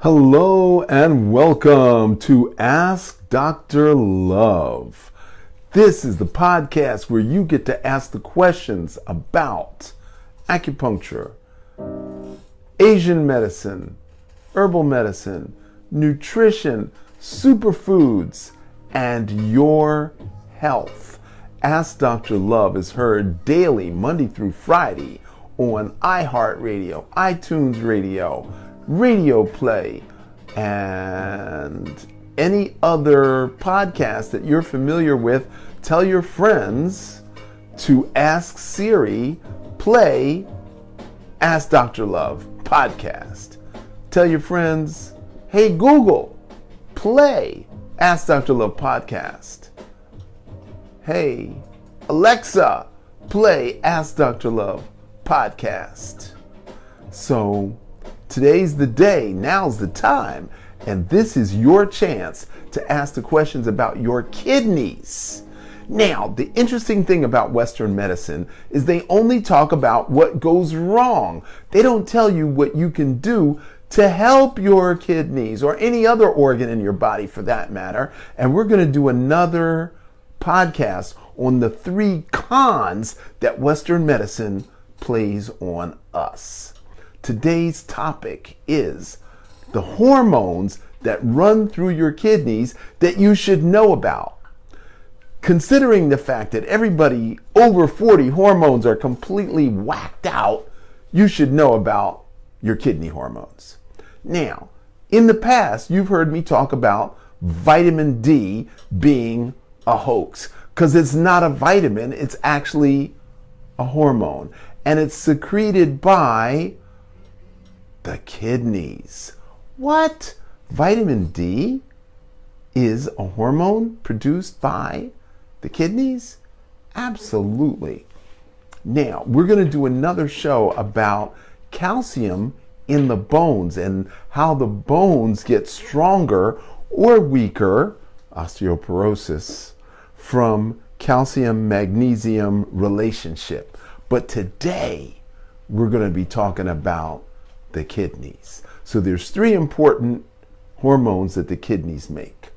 Hello and welcome to Ask Dr. Love. This is the podcast where you get to ask the questions about acupuncture, Asian medicine, herbal medicine, nutrition, superfoods, and your health. Ask Dr. Love is heard daily, Monday through Friday, on iHeartRadio, iTunes Radio, Radio Play, and any other podcast that you're familiar with. Tell your friends to ask Siri, play Ask Dr. Love podcast. Tell your friends, hey Google, play Ask Dr. Love podcast. Hey Alexa, play Ask Dr. Love podcast. So today's the day, now's the time, and this is your chance to ask the questions about your kidneys. Now, the interesting thing about Western medicine is they only talk about what goes wrong. They don't tell you what you can do to help your kidneys or any other organ in your body for that matter. And we're going to do another podcast on the 3 cons that Western medicine plays on us. Today's topic is the hormones that run through your kidneys that you should know about. Considering the fact that everybody over 40 hormones are completely whacked out, you should know about your kidney hormones. Now, in the past, you've heard me talk about vitamin D being a hoax because it's not a vitamin, it's actually a hormone, and it's secreted by the kidneys. What? Vitamin D is a hormone produced by the kidneys? Absolutely. Now, we're going to do another show about calcium in the bones and how the bones get stronger or weaker, osteoporosis, from calcium-magnesium relationship. But today, we're going to be talking about the kidneys. So there's 3 important hormones that the kidneys make.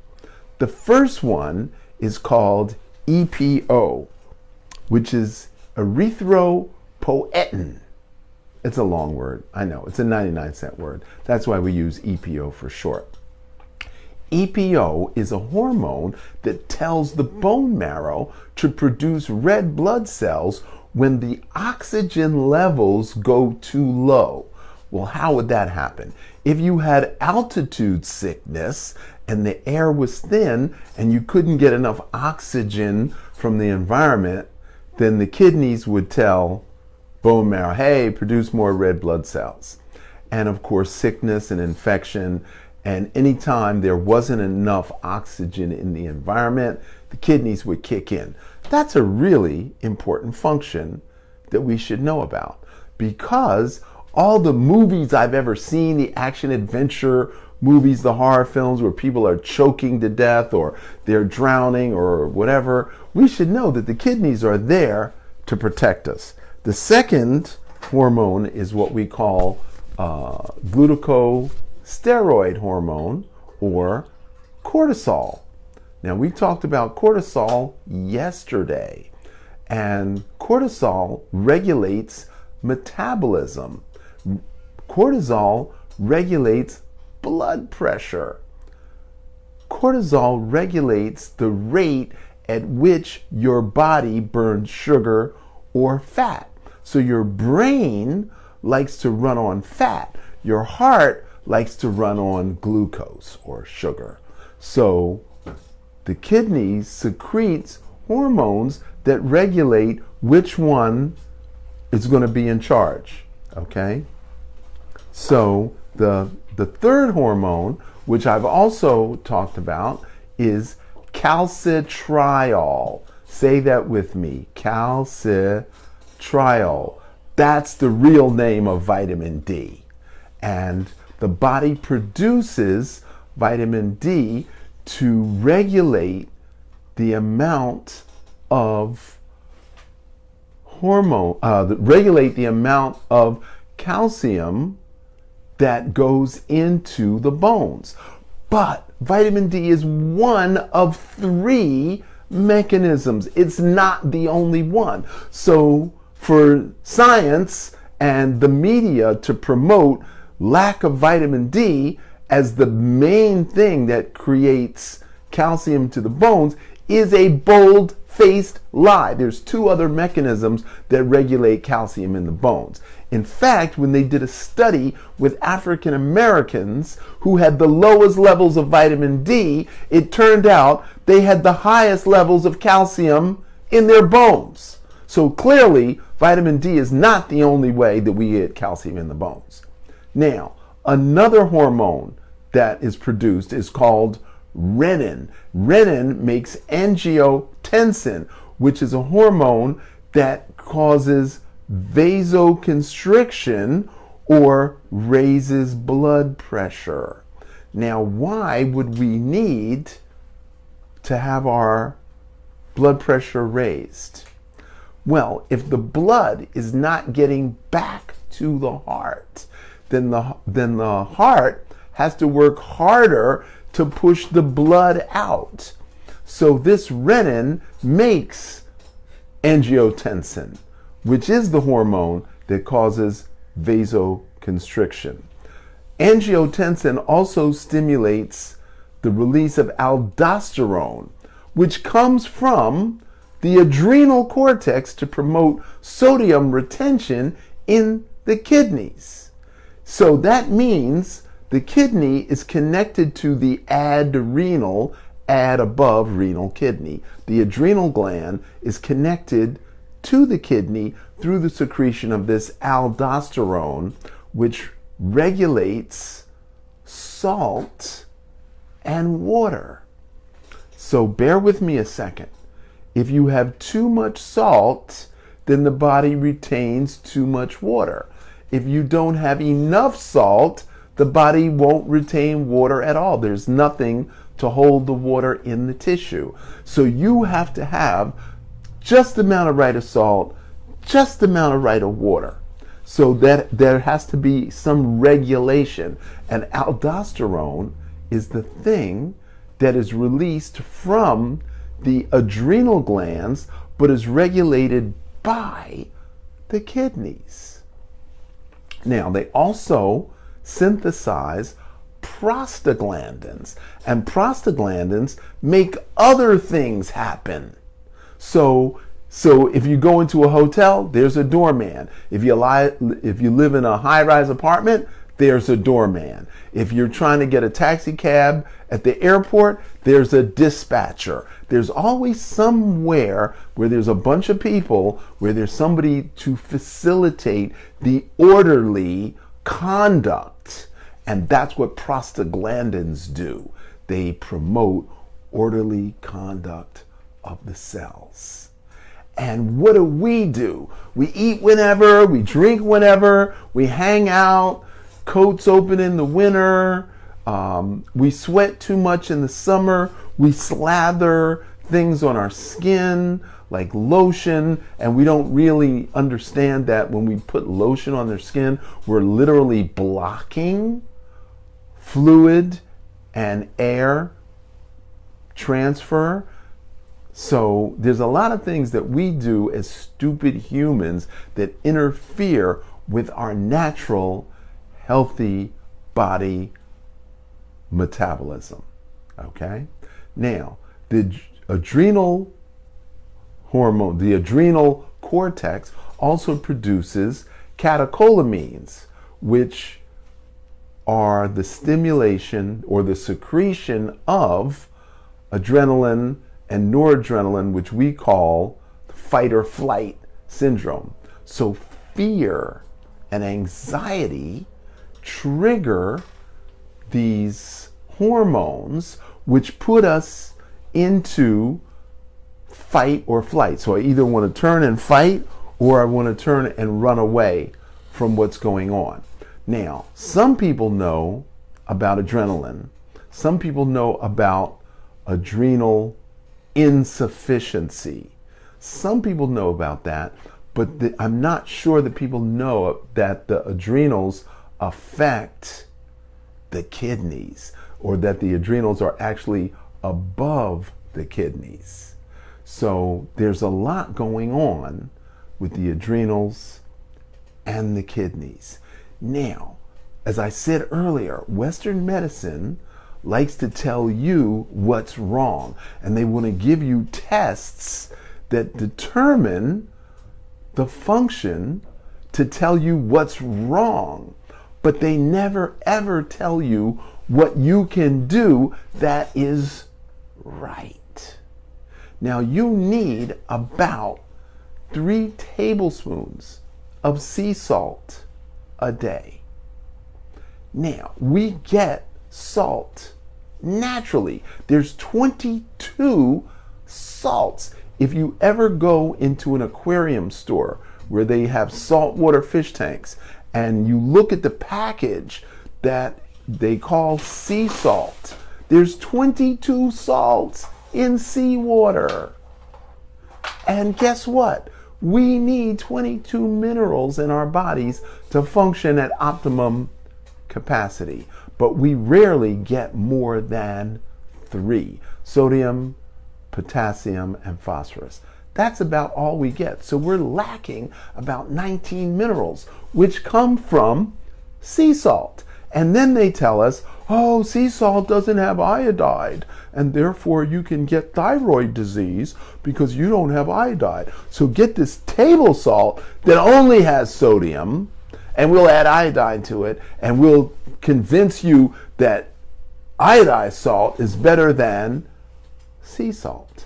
The first one is called EPO, which is erythropoietin. It's a long word. I know, it's a 99-cent word. That's why we use EPO for short. EPO is a hormone that tells the bone marrow to produce red blood cells when the oxygen levels go too low. Well, how would that happen? If you had altitude sickness and the air was thin and you couldn't get enough oxygen from the environment, then the kidneys would tell bone marrow, hey, produce more red blood cells. And of course, sickness and infection, and anytime there wasn't enough oxygen in the environment, the kidneys would kick in. That's a really important function that we should know about, because all the movies I've ever seen, the action adventure movies, the horror films where people are choking to death or they're drowning or whatever, we should know that the kidneys are there to protect us. The second hormone is what we call glucosteroid hormone, or cortisol. Now, we talked about cortisol yesterday, and cortisol regulates metabolism. Cortisol regulates blood pressure. Cortisol regulates the rate at which your body burns sugar or fat. So your brain likes to run on fat. Your heart likes to run on glucose or sugar. So the kidneys secretes hormones that regulate which one is going to be in charge. Okay? So the third hormone, which I've also talked about, is calcitriol. Say that with me. Calcitriol. That's the real name of vitamin D. And the body produces vitamin D to regulate the amount of calcium that goes into the bones. But vitamin D is one of 3 mechanisms. It's not the only one. So for science and the media to promote lack of vitamin D as the main thing that creates calcium to the bones is a bold-faced lie. There's 2 other mechanisms that regulate calcium in the bones. In fact, when they did a study with African Americans who had the lowest levels of vitamin D, it turned out they had the highest levels of calcium in their bones. So clearly, vitamin D is not the only way that we get calcium in the bones. Now, another hormone that is produced is called renin. Renin makes angiotensin, which is a hormone that causes vasoconstriction or raises blood pressure. Now, why would we need to have our blood pressure raised? Well, if the blood is not getting back to the heart, then the heart has to work harder to push the blood out. So this renin makes angiotensin, which is the hormone that causes vasoconstriction. Angiotensin also stimulates the release of aldosterone, which comes from the adrenal cortex to promote sodium retention in the kidneys. So that means the kidney is connected to the adrenal, ad above renal kidney. The adrenal gland is connected to the kidney through the secretion of this aldosterone, which regulates salt and water. So bear with me a second. If you have too much salt, then the body retains too much water. If you don't have enough salt, the body won't retain water at all. There's nothing to hold the water in the tissue. So you have to have just the amount of right of salt, just the amount of right of water. So that there has to be some regulation. And aldosterone is the thing that is released from the adrenal glands, but is regulated by the kidneys. Now, they also synthesize prostaglandins, and prostaglandins make other things happen. So if you go into a hotel, there's a doorman. If you live in a high-rise apartment, there's a doorman. If you're trying to get a taxi cab at the airport, there's a dispatcher. There's always somewhere where there's a bunch of people, where there's somebody to facilitate the orderly conduct. And that's what prostaglandins do. They promote orderly conduct of the cells. And what do? We eat whenever, we drink whenever, we hang out, coats open in the winter, we sweat too much in the summer, we slather things on our skin like lotion, and we don't really understand that when we put lotion on their skin, we're literally blocking fluid and air transfer. So there's a lot of things that we do as stupid humans that interfere with our natural, healthy body metabolism. Okay? Now, the adrenal hormone, the adrenal cortex also produces catecholamines, which are the stimulation or the secretion of adrenaline and noradrenaline, which we call fight or flight syndrome. So fear and anxiety trigger these hormones, which put us into fight or flight. So I either want to turn and fight, or I want to turn and run away from what's going on. Now, some people know about adrenaline. Some people know about adrenal insufficiency. Some people know about that, but I'm not sure that people know that the adrenals affect the kidneys, or that the adrenals are actually above the kidneys. So there's a lot going on with the adrenals and the kidneys. Now, as I said earlier, Western medicine likes to tell you what's wrong, and they want to give you tests that determine the function to tell you what's wrong, but they never ever tell you what you can do that is right. Now, you need about 3 tablespoons of sea salt a day. Now, we get salt naturally. There's 22 salts. If you ever go into an aquarium store where they have saltwater fish tanks and you look at the package that they call sea salt, there's 22 salts in seawater. And guess what? We need 22 minerals in our bodies to function at optimum capacity, but we rarely get more than 3: sodium, potassium, and phosphorus. That's about all we get. So we're lacking about 19 minerals, which come from sea salt. And then they tell us, oh, sea salt doesn't have iodide, and therefore you can get thyroid disease because you don't have iodide. So get this table salt that only has sodium, and we'll add iodine to it, and we'll convince you that iodized salt is better than sea salt.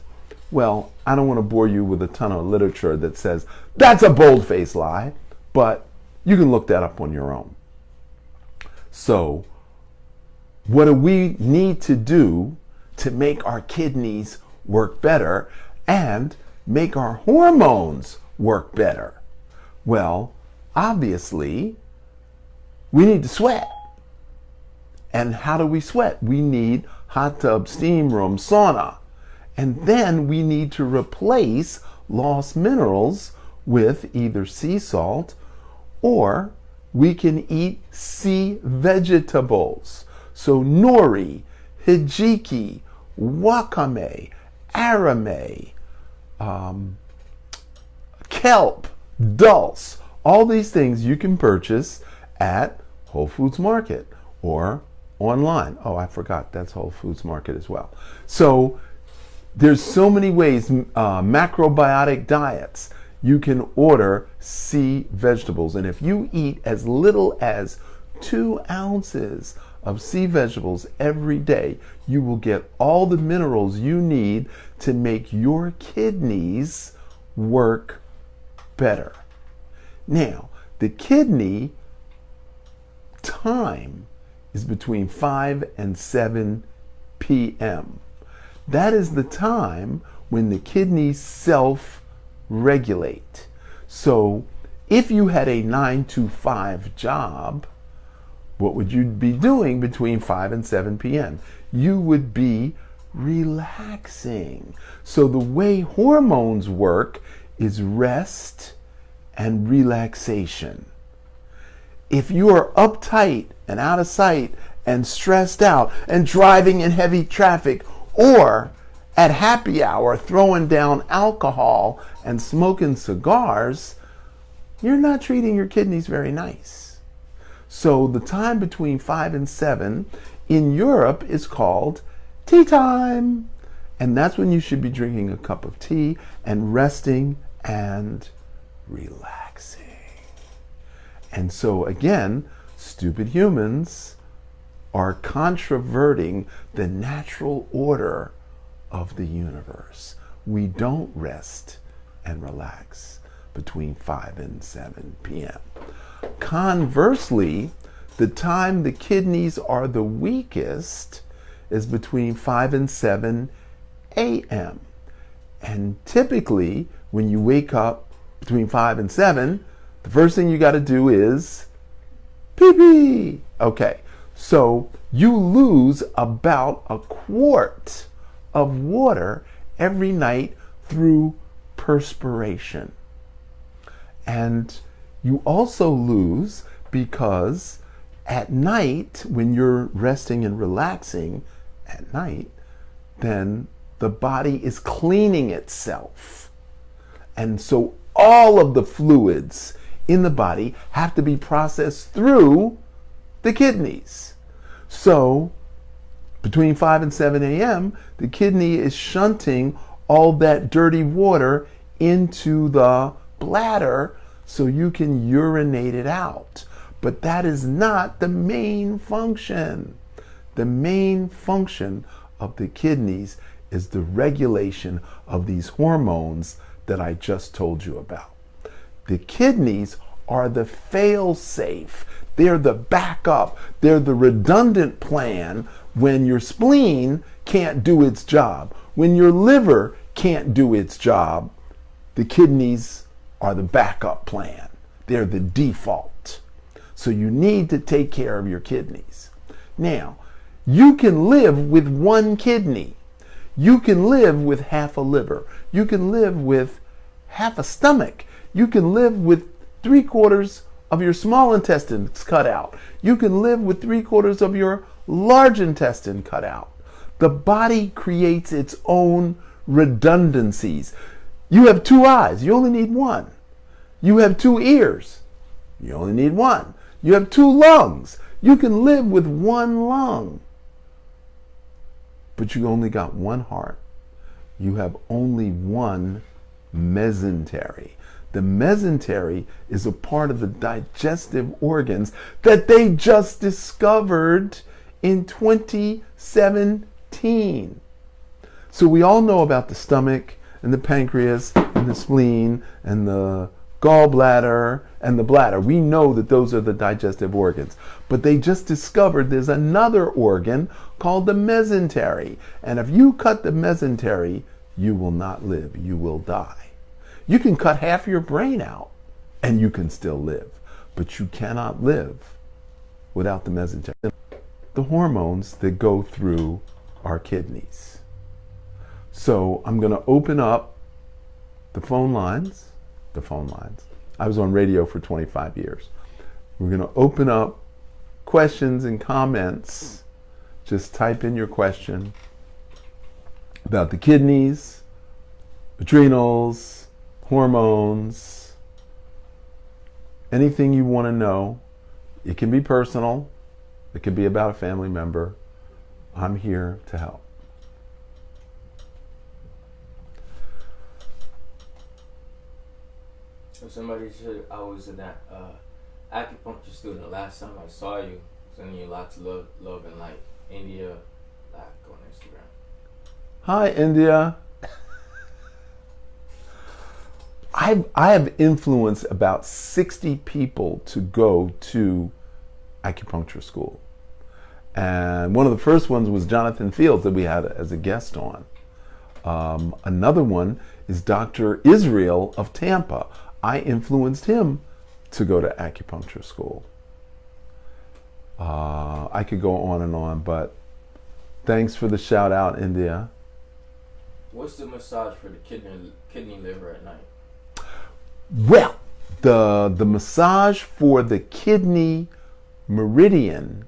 Well, I don't want to bore you with a ton of literature that says that's a bold-faced lie, but you can look that up on your own. So, what do we need to do to make our kidneys work better and make our hormones work better? Well, obviously, we need to sweat. And how do we sweat? We need hot tub, steam room, sauna. And then we need to replace lost minerals with either sea salt, or we can eat sea vegetables. So nori, hijiki, wakame, arame, kelp, dulse. All these things you can purchase at Whole Foods Market or online. Oh, I forgot, that's Whole Foods Market as well. So there's so many ways, macrobiotic diets. You can order sea vegetables. And if you eat as little as 2 ounces of sea vegetables every day, you will get all the minerals you need to make your kidneys work better. Now, the kidney time is between 5 and 7 p.m. That is the time when the kidneys self-regulate. So if you had a 9 to 5 job, what would you be doing between 5 and 7 p.m.? You would be relaxing. So the way hormones work is rest and relaxation. If you are uptight and out of sight and stressed out and driving in heavy traffic, or at happy hour throwing down alcohol and smoking cigars, you're not treating your kidneys very nice. So the time between 5 and 7 in Europe is called tea time. And that's when you should be drinking a cup of tea and resting and relaxing. And so again, stupid humans are controverting the natural order of the universe. We don't rest and relax between 5 and 7 p.m. Conversely, the time the kidneys are the weakest is between 5 and 7 a.m. And typically, when you wake up between 5 and 7, the first thing you got to do is pee-pee. Okay, so you lose about a quart of water every night through perspiration. And you also lose because At night, when you're resting and relaxing at night, then the body is cleaning itself. And so all of the fluids in the body have to be processed through the kidneys. So between 5 and 7 a.m., the kidney is shunting all that dirty water into the bladder so you can urinate it out. But that is not the main function. The main function of the kidneys is the regulation of these hormones that I just told you about. The kidneys are the fail-safe. They're the backup. They're the redundant plan when your spleen can't do its job. When your liver can't do its job, the kidneys are the backup plan. They're the default. So you need to take care of your kidneys. Now, you can live with one kidney. You can live with half a liver. You can live with half a stomach. You can live with 3/4 of your small intestines cut out. You can live with 3/4 of your large intestine cut out. The body creates its own redundancies. You have 2 eyes, you only need 1. You have 2 ears, you only need 1. You have 2 lungs, you can live with 1 lung. But you only got 1 heart. You have only 1 mesentery. The mesentery is a part of the digestive organs that they just discovered in 2017. So we all know about the stomach and the pancreas and the spleen and the gallbladder and the bladder. We know that those are the digestive organs. But they just discovered there's another organ called the mesentery. And if you cut the mesentery, you will not live. You will die. You can cut half your brain out and you can still live. But you cannot live without the mesentery. The hormones that go through our kidneys. So I'm going to open up the phone lines. I was on radio for 25 years. We're going to open up questions and comments. Just type in your question about the kidneys, adrenals, hormones, anything you want to know. It can be personal. It could be about a family member. I'm here to help. Somebody said I was an acupuncture student. The last time I saw you, sending you lots of love and light. India, Black on Instagram. Hi, India. I have influenced about 60 people to go to acupuncture school. And one of the first ones was Jonathan Fields that we had as a guest on. Another one is Dr. Israel of Tampa. I influenced him to go to acupuncture school. I could go on and on, but thanks for the shout out, India. What's the massage for the kidney liver at night? Well, the massage for the kidney meridian,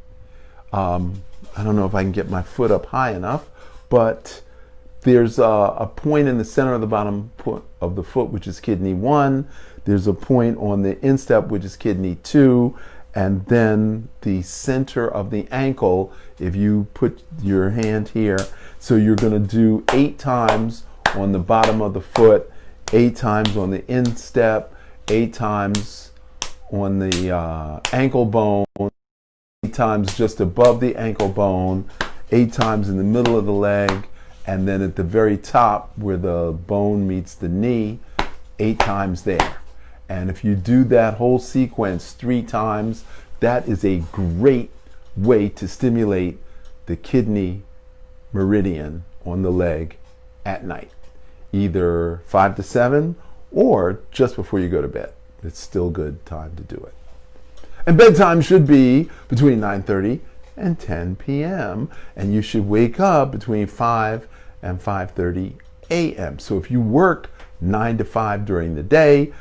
I don't know if I can get my foot up high enough, but there's a point in the center of the bottom of the foot, which is kidney 1. There's a point on the instep, which is kidney 2. And then the center of the ankle, if you put your hand here, so you're going to do 8 times on the bottom of the foot, 8 times on the instep, 8 times on the ankle bone, 8 times just above the ankle bone, 8 times in the middle of the leg, and then at the very top where the bone meets the knee, 8 times there. And if you do that whole sequence 3 times, that is a great way to stimulate the kidney meridian on the leg at night, either 5 to 7 or just before you go to bed. It's still good time to do it. And bedtime should be between 9:30 and 10 p.m. and you should wake up between 5 and 5:30 a.m. So if you work 9 to 5 during the day,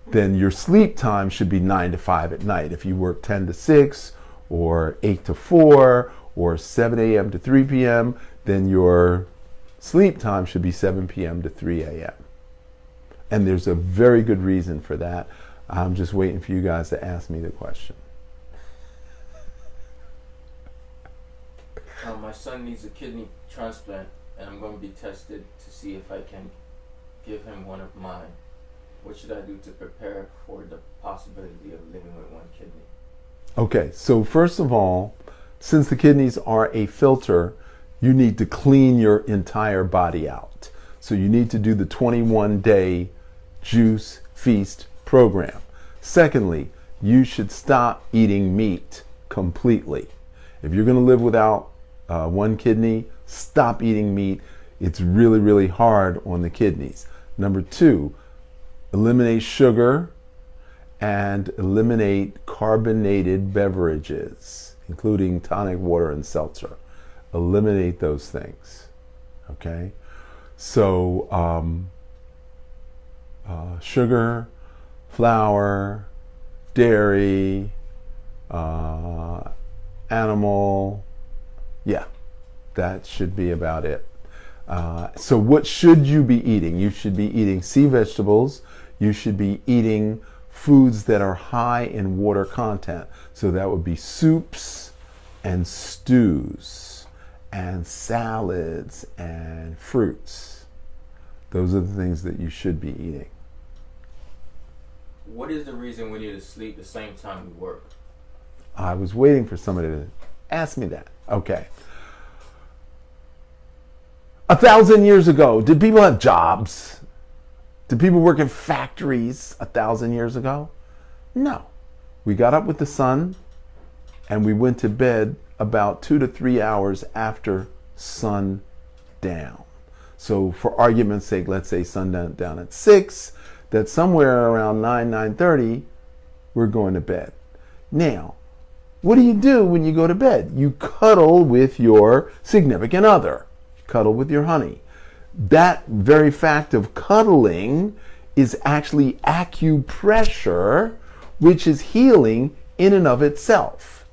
then your sleep time should be 9 to 5 at night. If you work 10 to 6 or 8 to 4 or 7 a.m. to 3 p.m., then your sleep time should be 7 p.m. to 3 a.m. And there's a very good reason for that. I'm just waiting for you guys to ask me the question. My son needs a kidney transplant, and I'm going to be tested to see if I can give him one of mine. What should I do to prepare for the possibility of living with one kidney? Okay, so first of all, since the kidneys are a filter, you need to clean your entire body out. So you need to do the 21-day juice feast program. Secondly, you should stop eating meat completely. If you're going to live without one kidney, stop eating meat. It's really, really hard on the kidneys. Number 2, eliminate sugar and eliminate carbonated beverages, including tonic water and seltzer. Eliminate those things, okay? So sugar, flour, dairy, animal, yeah, that should be about it. So what should you be eating? You should be eating sea vegetables. You should be eating foods that are high in water content. So that would be soups and stews and salads and fruits. Those are the things that you should be eating. What is the reason we need to sleep the same time we work? I was waiting for somebody to ask me that. Okay. 1,000 years ago, did people have jobs? Did people work in factories 1,000 years ago? No. We got up with the sun and we went to bed about 2 to 3 hours after sundown. So for argument's sake, let's say sundown down at 6, that somewhere around 9:30, we're going to bed. Now, what do you do when you go to bed? You cuddle with your significant other. You cuddle with your honey. That very fact of cuddling is actually acupressure, which is healing in and of itself.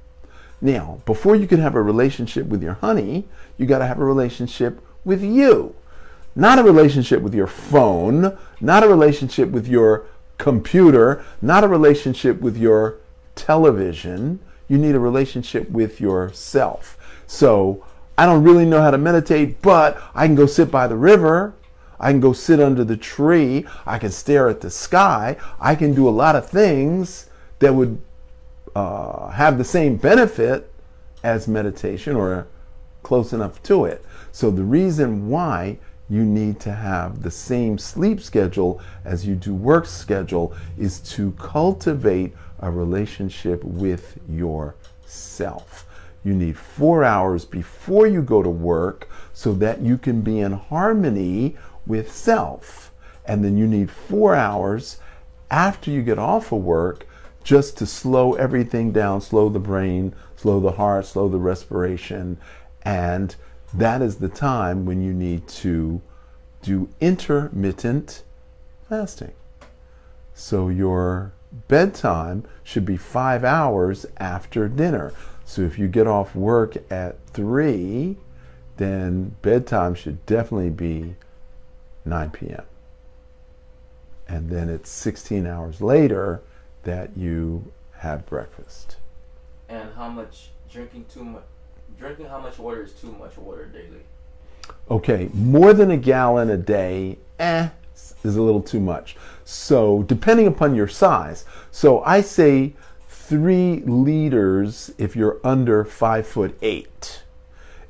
Now, before you can have a relationship with your honey, you got to have a relationship with you. Not a relationship with your phone, not a relationship with your computer, not a relationship with your television. You need a relationship with yourself. So I don't really know how to meditate, but I can go sit by the river. I can go sit under the tree. I can stare at the sky. I can do a lot of things that would have the same benefit as meditation or close enough to it. So the reason why you need to have the same sleep schedule as you do work schedule is to cultivate a relationship with yourself. You need 4 hours before you go to work so that you can be in harmony with self. And then you need 4 hours after you get off of work just to slow everything down, slow the brain, slow the heart, slow the respiration. And that is the time when you need to do intermittent fasting. So your bedtime should be 5 hours after dinner. So if you get off work at 3, then bedtime should definitely be 9 p.m. And then it's 16 hours later that you have breakfast. And how much drinking how much water is too much water daily? Okay, more than a gallon a day, is a little too much. So depending upon your size. So I say 3 liters if you're under 5'8".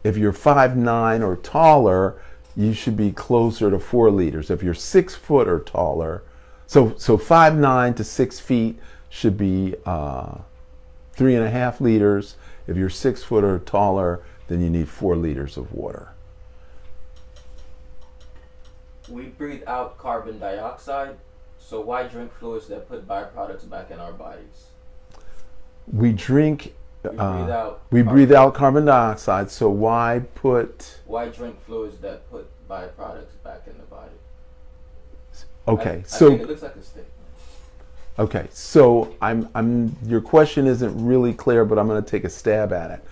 If you're 5'9" or taller, you should be closer to 4 liters. If you're 6 foot or taller, so 5'9" to 6 feet should be 3.5 liters. If you're 6 foot or taller, then you need 4 liters of water. We breathe out carbon dioxide, so why drink fluids that put byproducts back in our bodies? We breathe out carbon dioxide, so why drink fluids that put byproducts back in the body? Okay, I think it looks like a statement. Okay, so your question isn't really clear, but I'm going to take a stab at it.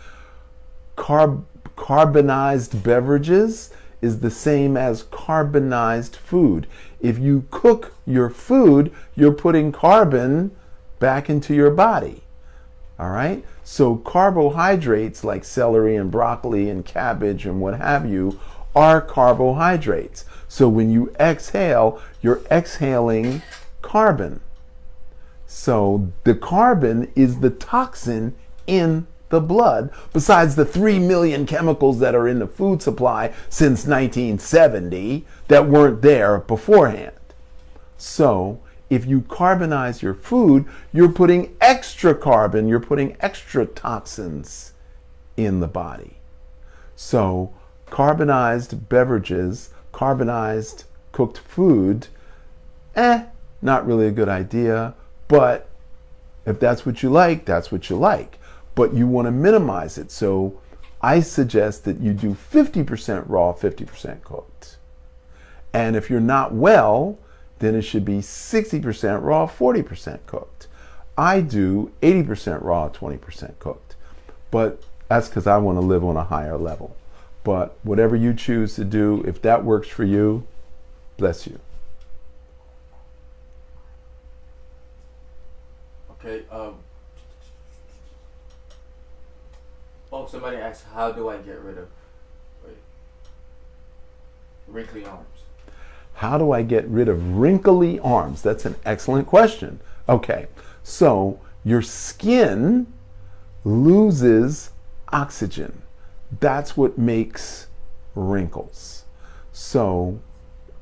Carbonized beverages is the same as carbonized food. If you cook your food, you're putting carbon back into your body. All right? So carbohydrates like celery and broccoli and cabbage and what have you are carbohydrates. So when you exhale, you're exhaling carbon. So the carbon is the toxin in the blood, besides the 3 million chemicals that are in the food supply since 1970 that weren't there beforehand. So if you carbonize your food, you're putting extra carbon, you're putting extra toxins in the body. So carbonized beverages, carbonized cooked food, not really a good idea, but if that's what you like, that's what you like. But you want to minimize it. So I suggest that you do 50% raw, 50% cooked. And if you're not well, then it should be 60% raw, 40% cooked. I do 80% raw, 20% cooked. But that's because I want to live on a higher level. But whatever you choose to do, if that works for you, bless you. Okay. Somebody asked, how do I get rid of wrinkly arms? How do I get rid of wrinkly arms? That's an excellent question. Okay, so your skin loses oxygen. That's what makes wrinkles. So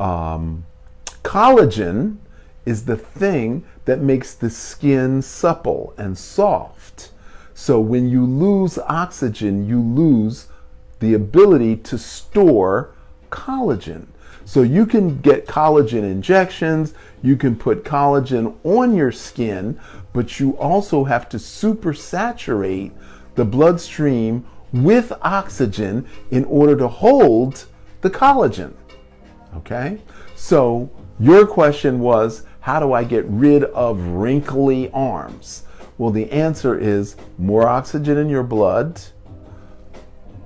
collagen is the thing that makes the skin supple and soft. So when you lose oxygen, you lose the ability to store collagen. So you can get collagen injections, you can put collagen on your skin, but you also have to supersaturate the bloodstream with oxygen in order to hold the collagen. Okay? So your question was, how do I get rid of wrinkly arms? Well, the answer is more oxygen in your blood.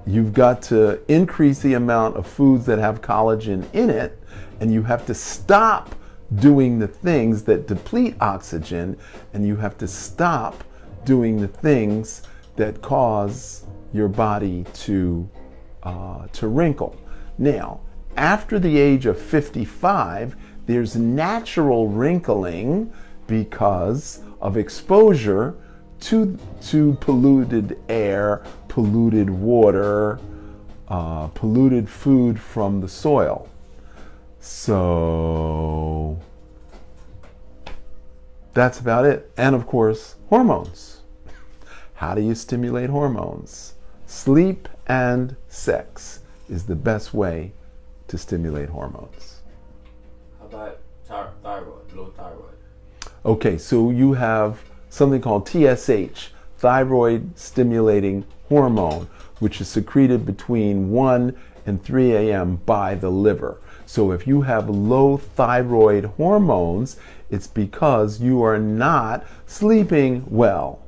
You've got to increase the amount of foods that have collagen in it, and you have to stop doing the things that deplete oxygen, and you have to stop doing the things that cause your body to wrinkle. Now, after the age of 55, there's natural wrinkling because of exposure to polluted air, polluted water, polluted food from the soil. So that's about it. And of course, hormones. How do you stimulate hormones? Sleep and sex is the best way to stimulate hormones. How about thyroid, low thyroid? Okay, so you have something called TSH, thyroid stimulating hormone, which is secreted between 1 and 3 a.m. by the liver. So if you have low thyroid hormones, it's because you are not sleeping well.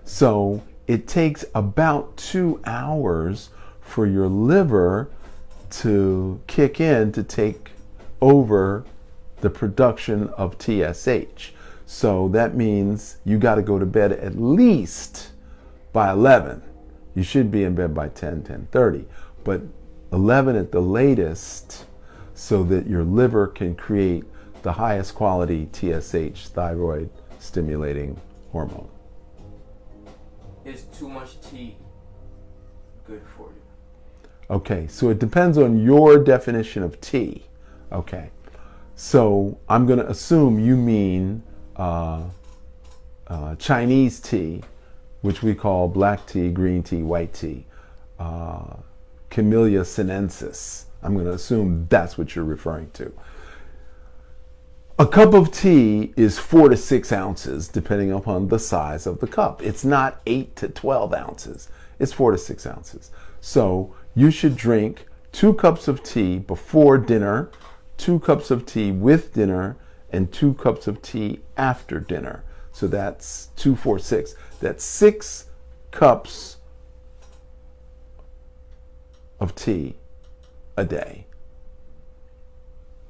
So it takes about 2 hours for your liver to kick in to take over the production of TSH. So that means you got to go to bed at least by 11. You should be in bed by 10:30, but 11 at the latest, so that your liver can create the highest quality TSH, thyroid stimulating hormone. Is too much tea good for you? Okay, so it depends on your definition of tea. Okay, so I'm going to assume you mean Chinese tea, which we call black tea, green tea, white tea, Camellia sinensis. I'm going to assume that's what you're referring to. A cup of tea is 4 to 6 ounces, depending upon the size of the cup. It's not 8 to 12 ounces. It's 4 to 6 ounces. So you should drink 2 cups of tea before dinner, 2 cups of tea with dinner, and 2 cups of tea after dinner. So that's 2, 4, 6. That's 6 cups of tea a day.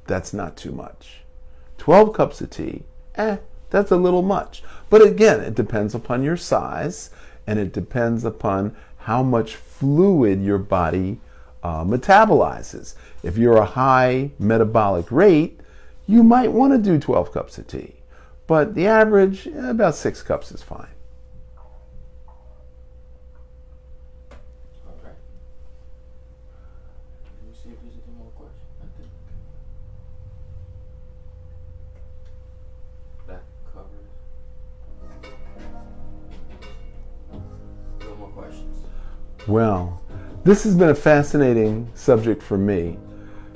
That's not too much. 12 cups of tea, that's a little much. But again, it depends upon your size, and it depends upon how much fluid your body metabolizes. If you're a high metabolic rate, you might want to do 12 cups of tea. But the average, about 6 cups is fine. All right. Let me see if there's any more questions. I think that covers. No more questions. Well, this has been a fascinating subject for me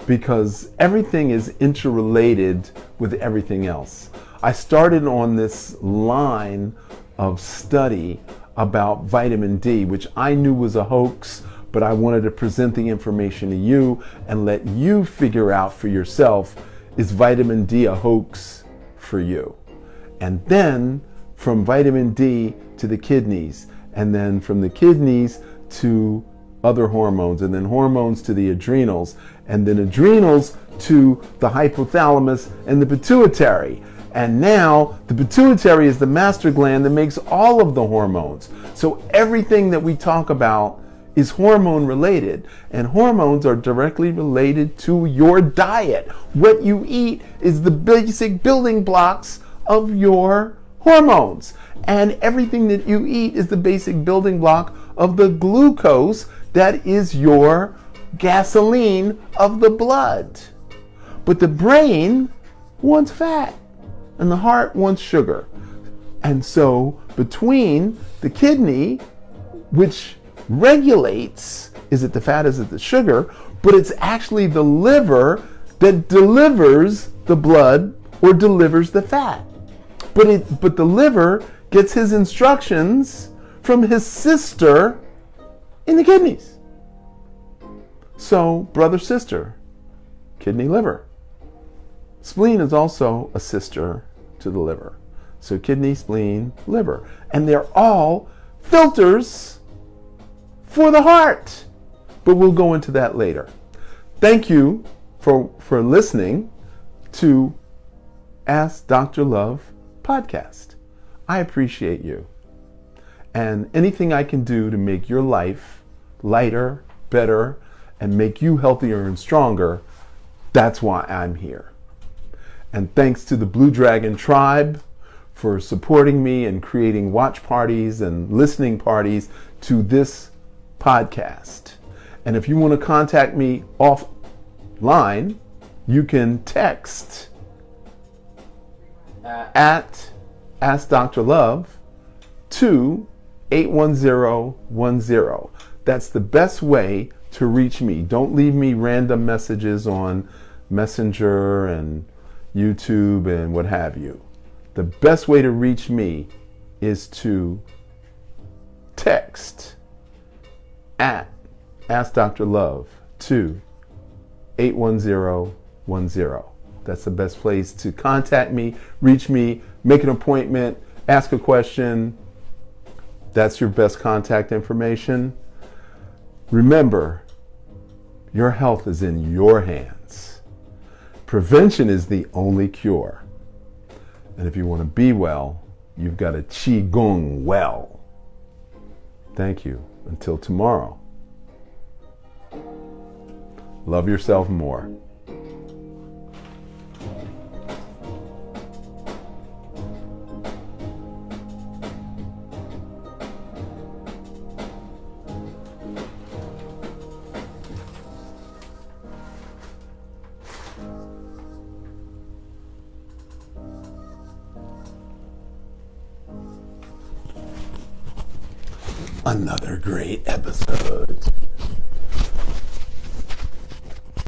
because everything is interrelated with everything else. I started on this line of study about vitamin D, which I knew was a hoax, but I wanted to present the information to you and let you figure out for yourself, is vitamin D a hoax for you? And then from vitamin D to the kidneys, and then from the kidneys to other hormones, and then hormones to the adrenals, and then adrenals to the hypothalamus and the pituitary. And now the pituitary is the master gland that makes all of the hormones. So everything that we talk about is hormone related, and hormones are directly related to your diet. What you eat is the basic building blocks of your hormones, and everything that you eat is the basic building block of the glucose that is your gasoline of the blood. But the brain wants fat, and the heart wants sugar. And so between the kidney, which regulates, is it the fat, is it the sugar, but it's actually the liver that delivers the blood or delivers the fat. But the liver gets his instructions from his sister in the kidneys. So brother, sister, kidney, liver. Spleen is also a sister to the liver. So kidney, spleen, liver. And they're all filters for the heart. But we'll go into that later. Thank you for listening to Ask Dr. Love podcast. I appreciate you. And anything I can do to make your life lighter, better, and make you healthier and stronger, that's why I'm here. And thanks to the Blue Dragon Tribe for supporting me and creating watch parties and listening parties to this podcast. And if you want to contact me offline, you can text at Ask Dr. Love to 81010. That's the best way to reach me. Don't leave me random messages on Messenger and YouTube and what have you. The best way to reach me is to text at Ask Dr. Love to 81010. That's the best place to contact me, reach me, make an appointment, ask a question. That's your best contact information. Remember, your health is in your hands. Prevention is the only cure. And if you want to be well, you've got to Qigong well. Thank you. Until tomorrow. Love yourself more. Another great episode.